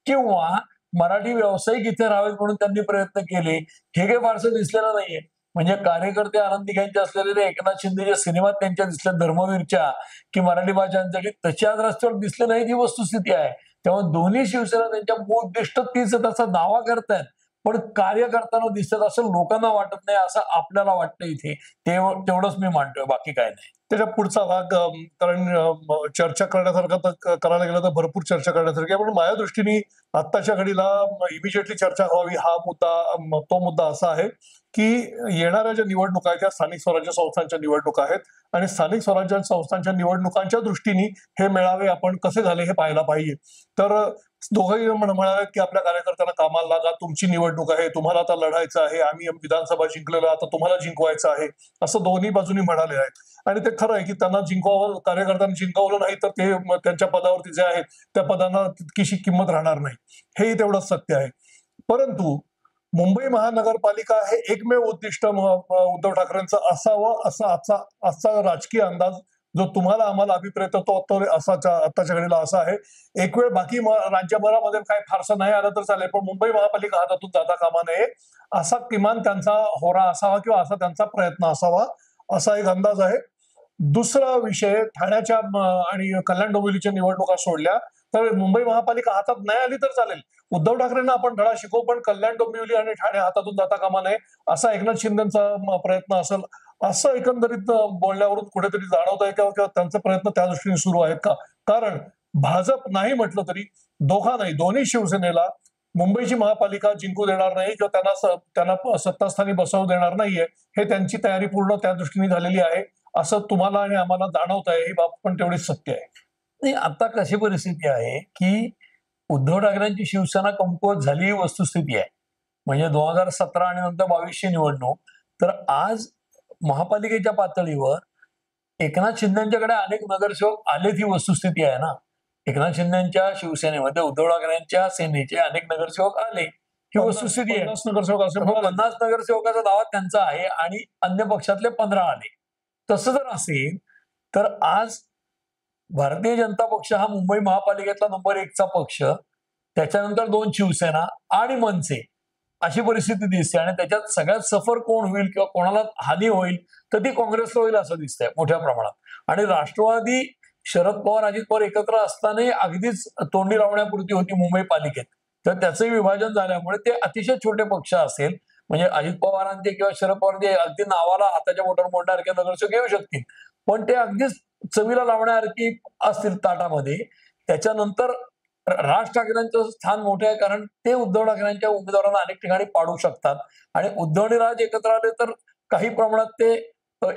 किंवा मराठी व्यावसायिक इथे राहावेत म्हणून त्यांनी प्रयत्न केले, हे काही फारसं दिसलेलं नाहीये. म्हणजे कार्यकर्ते आनंदी घ्यायचे असलेले एकनाथ शिंदेच्या सिनेमात त्यांच्या दिसल्या धर्मवीरच्या की मराठी भाषांसाठी, तशी आज रस्त्यावर दिसले नाही, ही वस्तुस्थिती आहे. त्यामुळे दोन्ही शिवसेना त्यांच्या मूळ उद्दिष्ट तीच त्याचा दावा करतायत, पण कार्य करताना दिसत असं लोकांना वाटत नाही, असं आपल्याला वाटतं इथे. तेवढंच मी मानतोय, बाकी काय नाही. त्याच्या पुढचा भाग कारण चर्चा करण्यासारखं तर करायला गेलं तर भरपूर चर्चा करण्यासारखी आहे, पण माझ्या दृष्टीने आत्ताच्या घडीला इमिजिएटली चर्चा व्हावी हा मुद्दा, तो मुद्दा असा आहे की येणाऱ्या ज्या निवडणुका आहेत त्या स्थानिक स्वराज्य संस्थांच्या निवडणुका आहेत आणि स्थानिक स्वराज्य संस्थांच्या निवडणुकांच्या दृष्टीने हे मेळावे आपण कसे झाले हे पाहायला पाहिजे. तर दोघंही म्हणाले की आपल्या कार्यकर्त्यांना कामाला लागा, तुमची निवडणूक आहे, तुम्हाला आता लढायचं आहे, आम्ही विधानसभा जिंकलेलो, आता तुम्हाला जिंकवायचं आहे, असं दोन्ही बाजूनी म्हणाले आहेत. आणि ते खरं आहे की त्यांना जिंकवावं, कार्यकर्त्यांना जिंकवलं नाही तर ते त्यांच्या पदावरती जे आहेत त्या पदांना तितकीशी किंमत राहणार नाही, हेही तेवढंच सत्य आहे. परंतु मुंबई महानगरपालिका हे एकमेव उद्दिष्ट उद्धव ठाकरेंचं असावं असा आजचा राजकीय अंदाज जो तुम्हाला आम्हाला अभिप्रेत होतो आताच्या घडीला असा आहे. एक वेळ बाकी राज्यभरामध्ये काय फारसं नाही आलं तर चालेल, पण मुंबई महापालिका हातातून जाता कामा नये असा किमान त्यांचा होरा असावा किंवा असा त्यांचा प्रयत्न असावा, असा एक अंदाज आहे. दुसरा विषय, ठाण्याच्या आणि कल्याण डोंबिवलीच्या निवडणुका सोडल्या तर मुंबई महापालिका हातात नाही आली तर चालेल, उद्धव ठाकरेंना आपण धडा शिकवू, पण कल्याण डोंबिवली आणि ठाणे हातातून जाता कामा नये असा एकनाथ शिंदेचा प्रयत्न असेल, असं एकंदरीत बोलण्यावरून कुठेतरी जाणवत आहे किंवा त्यांचे प्रयत्न त्या दृष्टीने सुरू आहेत का? कारण भाजप नाही म्हटलं तरी दोन्ही शिवसेनेला मुंबईची महापालिका जिंकू देणार नाही किंवा त्यांना सत्तास्थानी बसवू देणार नाहीये, हे त्यांची तयारी पूर्ण त्या दृष्टीने झालेली आहे असं तुम्हाला आणि आम्हाला जाणवत आहे. ही बाब पण तेवढीच सत्य आहे. नाही, आता कशी परिस्थिती आहे की उद्धव ठाकरेंची शिवसेना कमकुवत झाली ही वस्तुस्थिती आहे. म्हणजे 2017 आणि नंतर 22ची निवडणूक, तर आज महापालिकेच्या पातळीवर एकनाथ शिंदेच्याकडे अनेक नगरसेवक आलेत ही वस्तुस्थिती आहे ना. एकनाथ शिंदेच्या शिवसेनेमध्ये उद्धव ठाकरेंच्या सेनेचे अनेक नगरसेवक आले ही वस्तुस्थिती आहे. 50 नगरसेवक असे हो, म्हणाले. 50 नगरसेवकाचा दावा त्यांचा आहे आणि अन्य पक्षातले 15 आले. तसं जर असेल तर आज भारतीय जनता पक्ष हा मुंबई महापालिकेतला नंबर 1चा पक्ष, त्याच्यानंतर 2 शिवसेना आणि मनसे अशी परिस्थिती दिसते आणि त्याच्यात सगळ्यात सफर कोण होईल किंवा कोणाला हानी होईल तर ती काँग्रेसला होईल असं दिसतंय मोठ्या प्रमाणात. आणि राष्ट्रवादी शरद पवार अजित पवार एकत्र असतानाही अगदीच तोंडी लावण्यापुरती होती मुंबई पालिकेत, तर त्याचंही विभाजन झाल्यामुळे ते अतिशय छोटे पक्ष असेल. म्हणजे अजित पवारांचे किंवा शरद पवारांचे अगदी नावाला हाताच्या बोटावर मोडणारे नगरसेवक येऊ शकतील, पण ते अगदीच चवीला लावण्यासारखी असतील ताटामध्ये. त्याच्यानंतर राज ठाकरेंचं स्थान मोठं आहे कारण ते उद्धव ठाकरेंच्या उमेदवारांना अनेक ठिकाणी पाडू शकतात आणि उद्धव आणि राज एकत्र आले तर काही प्रमाणात ते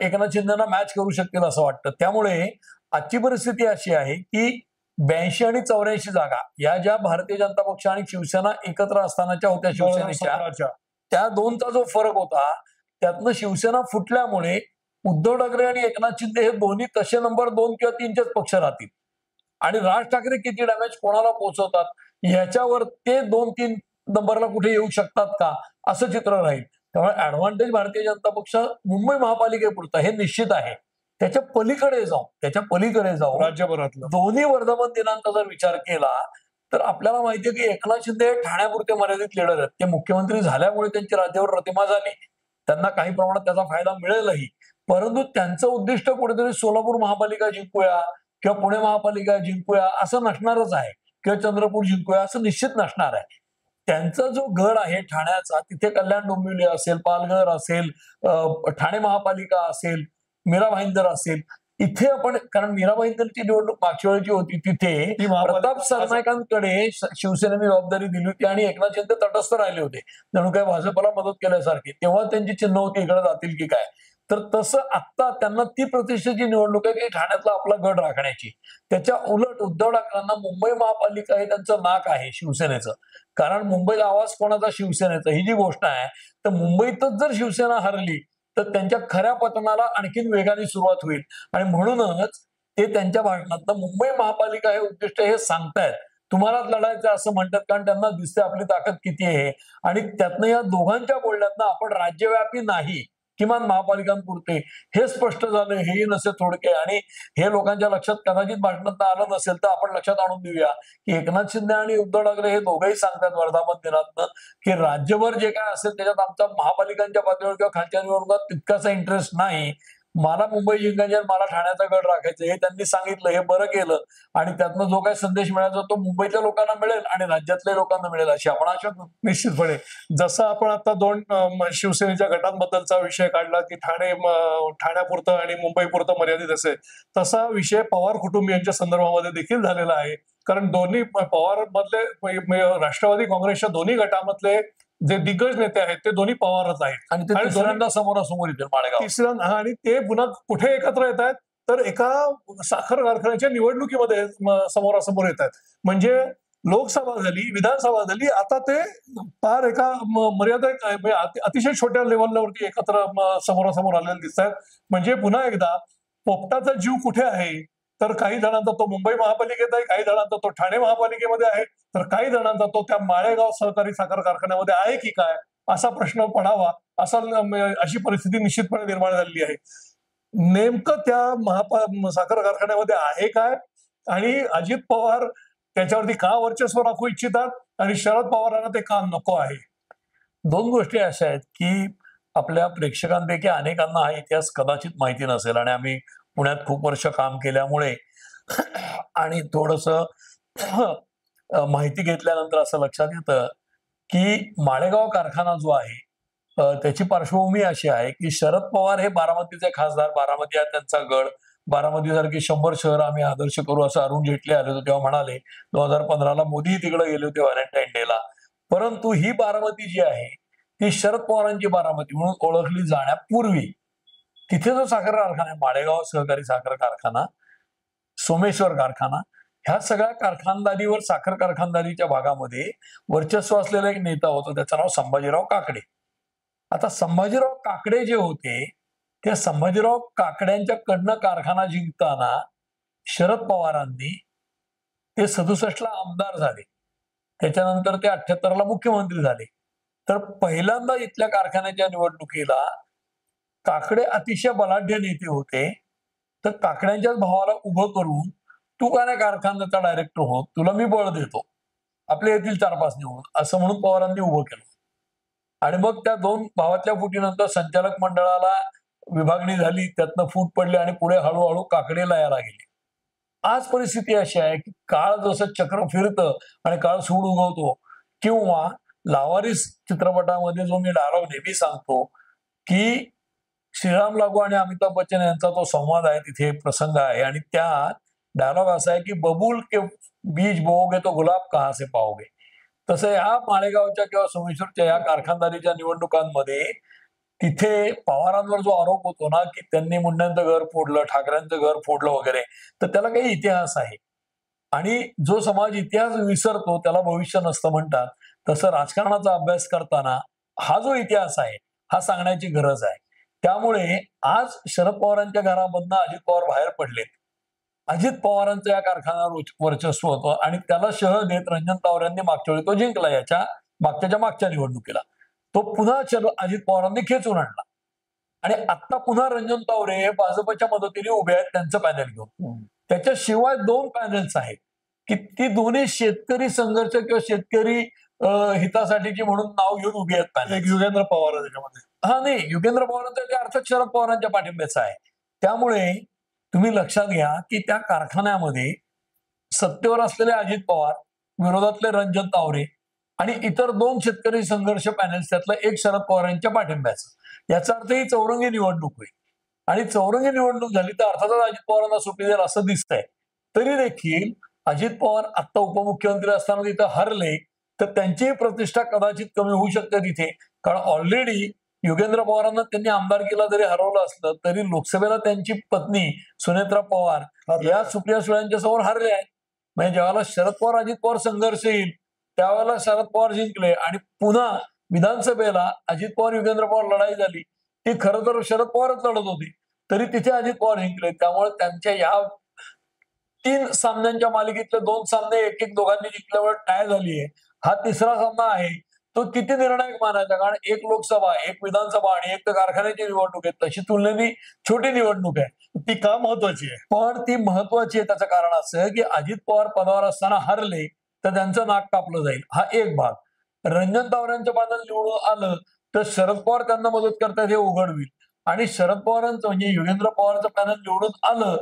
एकनाथ शिंदेना मॅच करू शकतील असं वाटतं. त्यामुळे आजची परिस्थिती अशी आहे की 82 आणि 84 जागा या ज्या भारतीय जनता पक्ष आणि शिवसेना एकत्र असतानाच्या होत्या शिवसेनेच्या, 2017च्या. त्या दोनचा जो फरक होता त्यातनं शिवसेना फुटल्यामुळे उद्धव ठाकरे आणि एकनाथ शिंदे हे दोन्ही तसे नंबर 2 किंवा 3चेच पक्ष राहतील आणि राज ठाकरे किती डॅमेज कोणाला पोहोचवतात ह्याच्यावर ते 2-3 नंबरला कुठे येऊ शकतात का असं चित्र राहील. त्यामुळे ऍडव्हान्टेज भारतीय जनता पक्ष मुंबई महापालिकेपुरता हे निश्चित आहे. त्याच्या पलीकडे जाऊन राज्यभरातलं दोन्ही वर्धमान दिनांचा जर विचार केला तर आपल्याला माहितीये की एकनाथ शिंदे हे ठाण्यापुरते मर्यादित लीडर आहेत. ते मुख्यमंत्री झाल्यामुळे त्यांची राज्यावर प्रतिमा झाली, त्यांना काही प्रमाणात त्याचा फायदा मिळेलही, परंतु त्यांचं उद्दिष्ट कुठेतरी सोलापूर महापालिका जिंकूया किंवा पुणे महापालिका जिंकूया असं नसणारच आहे किंवा चंद्रपूर जिंकूया असं निश्चित नसणार आहे. त्यांचा जो गड आहे ठाण्याचा, तिथे कल्याण डोंबिवली असेल, पालघर असेल, ठाणे महापालिका असेल, मीरा भाईंदर असेल, इथे आपण कारण मीरा भाईंदरची निवडणूक मागच्या वेळेची होती तिथे ती महापालिका प्रताप सरनाईकांकडे शिवसेनेने जबाबदारी दिली होती आणि एकनाथ शिंदे तटस्थ राहिले होते, जणू काय भाजपला मदत केल्यासारखी. तेव्हा त्यांची चिन्ह होती इकडे जातील की काय. तर तसं आत्ता त्यांना ती प्रतिष्ठेची निवडणूक आहे की ठाण्यातला आपला गड राखण्याची. त्याच्या उलट उद्धव ठाकरेंना मुंबई महापालिका हे त्यांचं नाक आहे शिवसेनेचं, कारण मुंबईचा आवाज कोणाचा शिवसेनेचा ही जी गोष्ट आहे, तर मुंबईतच जर शिवसेना हरली तर त्यांच्या खऱ्या पतनाला आणखीन वेगाने सुरुवात होईल आणि म्हणूनच ते त्यांच्या भाषणात मुंबई महापालिका हे उद्दिष्ट हे सांगतायत. तुम्हालाच लढायचं असं म्हणतात कारण त्यांना दिसते आपली ताकद किती आहे आणि त्यातनं या दोघांच्या बोलण्यातनं आपण राज्यव्यापी नाही किमान महापालिकांपुरते हे स्पष्ट झालं. हेही नसेल थोडके आणि हे लोकांच्या लक्षात कदाचित भाषणात आलं नसेल तर आपण लक्षात आणून देऊया की एकनाथ शिंदे आणि उद्धव ठाकरे हे दोघंही सांगतात वर्धापन दिनातनं की राज्यभर जे काय असेल त्याच्यात आमचा महापालिकांच्या पातळीवर किंवा खालच्या निवडणुकात तितकासा इंटरेस्ट नाही. मला मुंबई जिंकायची आणि मला ठाण्याचा गड राखायचं हे त्यांनी सांगितलं, हे बरं केलं आणि त्यातनं जो काही संदेश मिळायचा तो मुंबईच्या लोकांना मिळेल आणि राज्यातल्या लोकांना मिळेल अशी आपण आशा करतो. निश्चितपणे. जसं आपण आता दोन शिवसेनेच्या गटांबद्दलचा विषय काढला की ठाण्यापुरतं आणि मुंबईपुरतं मर्यादित असेल, तसा विषय पवार कुटुंबियांच्या संदर्भामध्ये देखील झालेला आहे. कारण दोन्ही पवार मधले राष्ट्रवादी काँग्रेसच्या दोन्ही गटामधले जे दिग्गज नेते आहेत ते दोन्ही पवारच आहेत आणि ते दुसऱ्यांदा समोरासमोर येतील माळेगाव. तिसऱ्या आणि ते पुन्हा कुठे एकत्र येत आहेत तर एका साखर कारखान्याच्या निवडणुकीमध्ये समोरासमोर येत आहेत. म्हणजे लोकसभा झाली, विधानसभा झाली, आता ते फार एका मर्यादित अतिशय छोट्या लेवलवरती एकत्र समोरासमोर आलेले दिसत आहेत. म्हणजे पुन्हा एकदा पोपटाचा जीव कुठे आहे तर काही जणांचा तो मुंबई महापालिकेत आहे, काही जणांचा तो ठाणे महापालिकेमध्ये आहे, तर काही जणांचा तो त्या माळेगाव सहकारी साखर कारखान्यामध्ये आहे की काय असा प्रश्न पडावा अशी परिस्थिती निश्चितपणे निर्माण झालेली आहे. नेमकं त्या साखर कारखान्यामध्ये आहे काय आणि अजित पवार त्याच्यावरती का वर्चस्व राखू इच्छितात आणि शरद पवारांना ते का नको आहे. दोन गोष्टी अशा आहेत की आपल्या प्रेक्षकांपैकी अनेकांना हा इतिहास कदाचित माहिती नसेल आणि आम्ही पुण्यात खूप वर्ष काम केल्यामुळे आणि थोडस माहिती घेतल्यानंतर असं लक्षात येतं की माळेगाव कारखाना जो आहे त्याची पार्श्वभूमी अशी आहे की शरद पवार हे बारामतीचे खासदार, बारामती हा त्यांचा गड, बारामती सारखी 100 शहर आम्ही आदर्श करू असं अरुण जेटली आले होते तेव्हा म्हणाले. 2015ला मोदी तिकडे गेले होते व्हॅलेंटाईन डेला. परंतु ही बारामती जी आहे ती शरद पवारांची बारामती म्हणून ओळखली जाण्यापूर्वी तिथे जो साखर कारखाना आहे, माळेगाव सहकारी साखर कारखाना, सोमेश्वर कारखाना, ह्या सगळ्या कारखानदारीवर साखर कारखानदारीच्या भागामध्ये वर्चस्व असलेला एक नेता होता, त्याचं नाव संभाजीराव काकडे. आता संभाजीराव काकडे जे होते त्या संभाजीराव काकड्यांच्या कडनं कारखाना जिंकताना शरद पवारांनी ते 67ला आमदार झाले. त्याच्यानंतर ते 78ला मुख्यमंत्री झाले. तर पहिल्यांदा इथल्या कारखान्याच्या निवडणुकीला काकडे अतिशय बलाढ्य नेते होते. तर काकड्यांच्याच भावाला उभं करून तू का नाही कारखान्याचा डायरेक्टर हो, तुला मी बळ देतो. आपले येथील 4-5 निवडून असं म्हणून पवारांनी उभं केलं. आणि मग त्या दोन भावातल्या फुटीनंतर संचालक मंडळाला विभागणी झाली, त्यातनं फूट पडली आणि पुढे हळूहळू काकडे लयाला गेले. आज परिस्थिती अशी आहे की काळ जसं चक्र फिरतं आणि काळ सूड उगवतो, किंवा लावारिस चित्रपटामध्ये जो मी डायलॉग नेहमी सांगतो की श्रीराम लागू आणि अमिताभ बच्चन यांचा तो संवाद आहे, तिथे प्रसंग आहे आणि त्यात डायलॉग असा आहे की बबूल के बीज बोओगे तो गुलाब कहाँ से पाओगे. तसं या माळेगावच्या किंवा सोमेश्वरच्या या कारखानदारीच्या निवडणुकांमध्ये तिथे पवारांवर जो आरोप होतो ना की त्यांनी मुंड्यांचं घर फोडलं, ठाकरेंचं घर फोडलं वगैरे, तर त्याला काही इतिहास आहे. आणि जो समाज इतिहास विसरतो त्याला भविष्य नसतं म्हणतात. तसं राजकारणाचा अभ्यास करताना हा जो इतिहास आहे हा सांगण्याची गरज आहे. त्यामुळे आज शरद पवारांच्या घरामधनं अजित पवार बाहेर पडलेत. अजित पवारांचं या कारखान्यावर वर्चस्व होतं आणि त्याला शह देत रंजन तावरे यांनी मागच्या वेळी तो जिंकला, याच्या मागच्या निवडणुकीला. तो पुन्हा अजित पवारांनी खेचून आणला आणि आता पुन्हा रंजन तावरे हे भाजपच्या मदतीने उभे आहेत त्यांचं पॅनल घेऊन. त्याच्याशिवाय 2 पॅनल्स आहेत की ती दोन्ही शेतकरी संघर्ष किंवा शेतकरी हितासाठीची म्हणून नाव घेऊन उभी आहेत पॅनल. एक युगेंद्र पवार आहे त्याच्यामध्ये. हा नाही, युगेंद्र पवारांचा ते अर्थात शरद पवारांच्या पाठिंब्याचा आहे. त्यामुळे तुम्ही लक्षात घ्या की त्या कारखान्यामध्ये सत्तेवर असलेले अजित पवार, विरोधातले रंजन तावरे आणि इतर 2 शेतकरी संघर्ष पॅनल्स, त्यातलं एक शरद पवारांच्या पाठिंब्याचं. याचा अर्थ ही चौरंगी निवडणूक होईल आणि चौरंगी निवडणूक झाली तर अर्थातच अजित पवारांना सुपी जाईल असं दिसतंय. तरी देखील अजित पवार आता उपमुख्यमंत्री असताना तिथं हरले तर त्यांचीही प्रतिष्ठा कदाचित कमी होऊ शकते तिथे. कारण ऑलरेडी युगेंद्र पवारांना त्यांनी आमदारकीला जरी हरवलं असलं तरी लोकसभेला त्यांची पत्नी सुनेत्रा पवार या सुप्रिया सुळेंच्या समोर हरले आहेत. म्हणजे ज्यावेळेला शरद पवार अजित पवार संघर्ष येईल त्यावेळेला शरद पवार जिंकले आणि पुन्हा विधानसभेला अजित पवार युगेंद्र पवार लढाई झाली, ती खरं तर शरद पवारच लढत होती, तरी तिथे अजित पवार जिंकले. त्यामुळे त्यांच्या या 3 सामन्यांच्या मालिकेतले 2 सामने एक दोघांनी जिंकल्यामुळे टाय झाली आहे. हा तिसरा सामना आहे तो किती निर्णायक मानायचा, कारण एक लोकसभा, एक विधानसभा आणि एक तर कारखान्याची निवडणूक आहे. तशी तुलनेने छोटी निवडणूक आहे, ती का महत्वाची आहे? पण ती महत्वाची आहे. त्याचं कारण असं की अजित पवार पदावर असताना हरले तर त्यांचं नाक कापलं जाईल, हा एक भाग. रंजन तावरेंचं पॅनल निवडून आलं तर शरद पवार त्यांना मदत करतात हे उघड होईल. आणि शरद पवारांचं म्हणजे युगेंद्र पवारांचं पॅनल निवडून आलं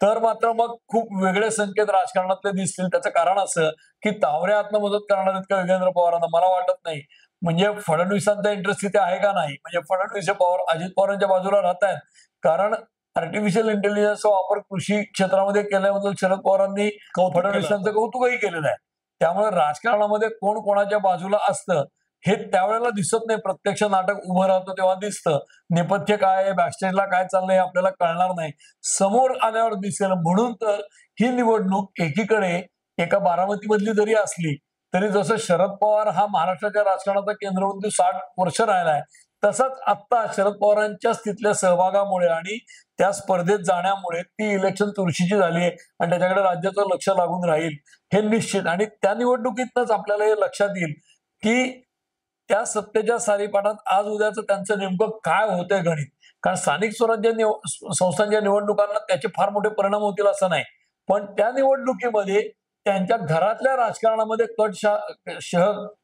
तर मात्र मग खूप वेगळे संकेत राजकारणातले दिसतील. त्याचं कारण असं की तावरे आतनं मदत करणार आहेत का युगेंद्र पवारांना, मला वाटत नाही. म्हणजे फडणवीसांचा इंटरेस्ट तिथे आहे का नाही, म्हणजे फडणवीस पवार अजित पवारांच्या बाजूला राहत आहेत. कारण आर्टिफिशियल इंटेलिजन्सचा वापर कृषी क्षेत्रामध्ये केल्याबद्दल शरद पवारांनी फडणवीसांचं कौतुकही केलेलं आहे. त्यामुळे राजकारणामध्ये कोण कोणाच्या बाजूला असतं हे त्यावेळेला दिसत नाही. प्रत्यक्ष नाटक उभं राहतं तेव्हा दिसतं. नेपथ्य काय आहे, बॅकस्टेजला काय चाललंय हे आपल्याला कळणार नाही, समोर आल्यावर दिसेल. म्हणून तर ही निवडणूक एकीकडे एका बारामतीमधली जरी असली तरी जसं शरद पवार हा महाराष्ट्राच्या राजकारणाचा केंद्रबिंदू 60 वर्ष राहिलाय, तसंच आता शरद पवारांच्याच तिथल्या सहभागामुळे आणि त्या स्पर्धेत जाण्यामुळे ती इलेक्शन चुरशीची झाली आहे आणि त्याच्याकडे राज्याचं लक्ष लागून राहील हे निश्चित. आणि त्या निवडणुकीतनंच आपल्याला हे लक्षात येईल की त्या सत्तेच्या सारीपाठात आज उद्याचं त्यांचं नेमकं काय होतंय गणित. कारण स्थानिक स्वराज्य संस्थांच्या निवडणुकांना त्याचे फार मोठे परिणाम होतील असं नाही, पण त्या निवडणुकीमध्ये त्यांच्या घरातल्या राजकारणामध्ये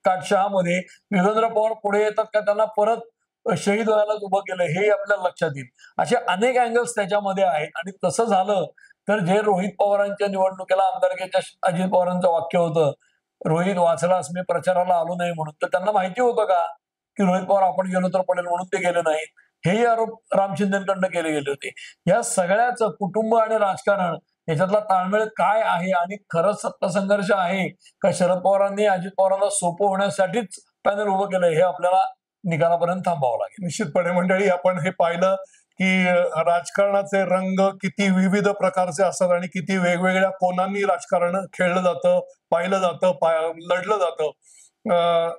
काटशहामध्ये युगेंद्र पवार पुढे येतात का, त्यांना परत शहीद व्हायला उभं केलं हे आपल्याला लक्षात येईल. असे अनेक अँगल्स त्याच्यामध्ये आहेत. आणि तसं झालं तर जे रोहित पवारांच्या निवडणुकीला आमदारकीच्या अजित पवारांचं वाक्य होतं, रोहित वाचलास मी प्रचाराला आलो नाही म्हणून, तर त्यांना माहिती होतं का की रोहित पवार आपण गेलो तर पडेल म्हणून ते गेले नाहीत, हेही आरोप राम शिंदेकडनं केले गेले होते. या सगळ्याच कुटुंब आणि राजकारण याच्यातला ताळमेळ काय आहे आणि खरंच सत्ता संघर्ष आहे का शरद पवारांनी अजित पवारांना सोपं होण्यासाठीच पॅनल उभं केलंय, हे आपल्याला निकालापर्यंत थांबावं लागेल. निश्चितपणे मंडळी, आपण हे पाहिलं की राजकारणाचे रंग किती विविध प्रकारचे असतात आणि किती वेगवेगळ्या कोनांनी राजकारण खेळलं जातं, पाहिलं जातं, लढलं जातं.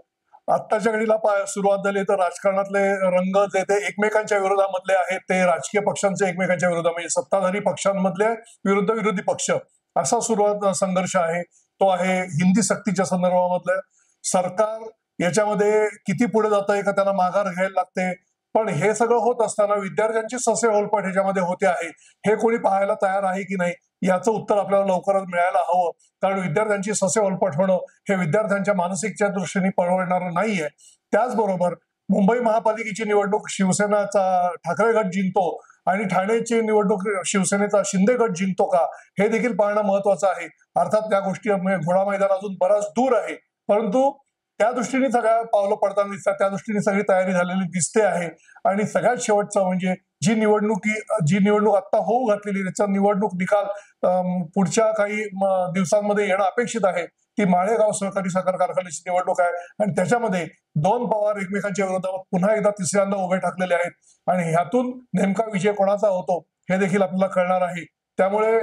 आत्ताच्या घडीला सुरुवात झाली तर राजकारणातले रंग जे ते एकमेकांच्या विरोधामधले आहेत, ते राजकीय पक्षांचे एकमेकांच्या विरोधात, म्हणजे सत्ताधारी पक्षांमधले विरुद्ध विरोधी पक्ष असा सुरुवात संघर्ष आहे तो आहे हिंदी सक्तीच्या संदर्भामधला. सरकार याच्यामध्ये किती पुढे जात आहे का त्यांना माघार घ्यायला लागते, पण हे सगळं होत असताना विद्यार्थ्यांची ससे ओलपट ह्याच्यामध्ये होते आहे, हे कोणी पाहायला तयार आहे की नाही याचं उत्तर आपल्याला लवकरच मिळायला हवं. कारण विद्यार्थ्यांची ससे ओलपट होणं हे विद्यार्थ्यांच्या मानसिकच्या दृष्टीने परवडणारं नाहीये. त्याचबरोबर मुंबई महापालिकेची निवडणूक शिवसेनाचा ठाकरे गट जिंकतो आणि ठाण्याची निवडणूक शिवसेनेचा शिंदे गट जिंकतो का हे देखील पाहणं महत्वाचं आहे. अर्थात त्या गोष्टी घोडा मैदान अजून बराच दूर आहे, परंतु त्या दृष्टीने सगळ्या पावलं पडताना दिसतात, त्या दृष्टीने सगळी तयारी झालेली दिसते आहे. आणि सगळ्यात शेवटचं म्हणजे जी निवडणूक आता होऊ घातलेली त्याचा निवडणूक निकाल पुढच्या काही दिवसांमध्ये येणं अपेक्षित आहे. ती माळेगाव सहकारी साखर कारखान्याची निवडणूक आहे आणि त्याच्यामध्ये दोन पवार एकमेकांच्या विरोधात पुन्हा एकदा तिसऱ्यांदा उभे ठाकलेले आहेत आणि ह्यातून नेमका विजय कोणाचा होतो हे देखील आपल्याला कळणार आहे. त्यामुळे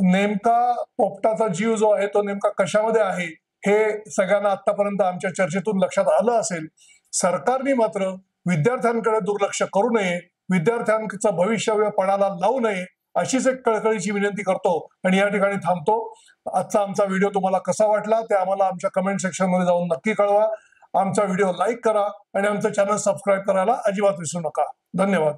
नेमका पोपटाचा जीव जो आहे तो नेमका कशामध्ये आहे हे सगळ्यांना आतापर्यंत आमच्या चर्चेतून लक्षात आलं असेल. सरकारने मात्र विद्यार्थ्यांकडे दुर्लक्ष करू नये, विद्यार्थ्यांचं भविष्य पणाला लावू नये अशीच एक कळकळीची विनंती करतो आणि या ठिकाणी थांबतो. आजचा आमचा व्हिडिओ तुम्हाला कसा वाटला ते आम्हाला आमच्या कमेंट सेक्शन मध्ये जाऊन नक्की कळवा. आमचा व्हिडिओ लाईक करा आणि आमचं चॅनल सबस्क्राईब करायला अजिबात विसरू नका. धन्यवाद.